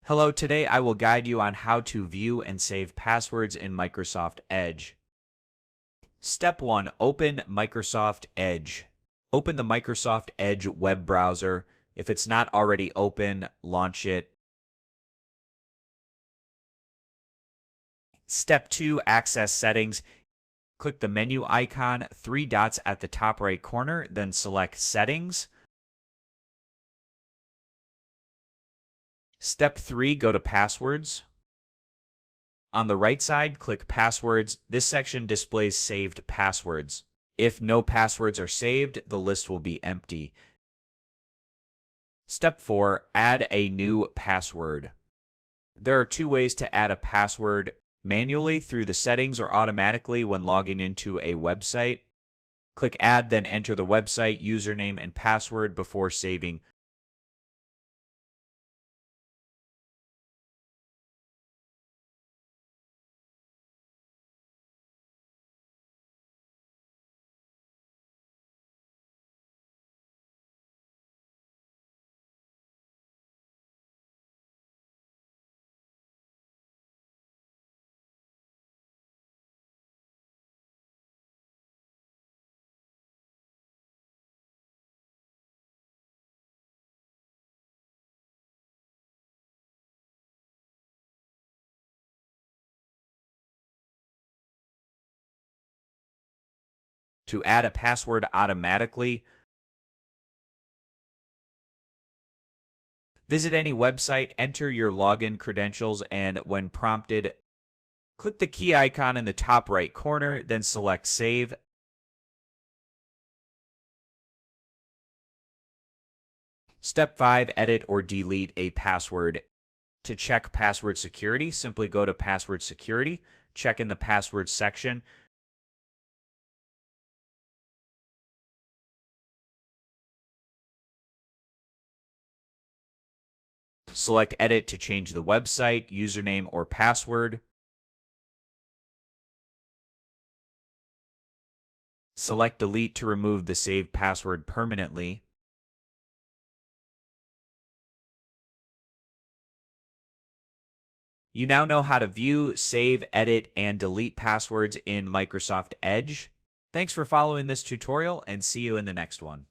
Hello, today I will guide you on how to view and save passwords in Microsoft Edge. Step 1. Open Microsoft Edge. Open the Microsoft Edge web browser. If it's not already open, launch it. Step 2. Access Settings. Click the menu icon, 3 dots at the top right corner, then select Settings. Step 3. Go to Passwords. On the right side, click Passwords. This section displays saved passwords. If no passwords are saved, the list will be empty. Step 4. Add a new password. There are 2 ways to add a password: manually through the settings or automatically when logging into a website. Click Add, then enter the website, username, and password before saving. To add a password automatically, visit any website, enter your login credentials, and when prompted, click the key icon in the top right corner, then select Save. Step 5. Edit or delete a password. To check password security, simply go to Password Security, check in the Password section. Select Edit to change the website, username, or password. Select Delete to remove the saved password permanently. You now know how to view, save, edit, and delete passwords in Microsoft Edge. Thanks for following this tutorial, and see you in the next one.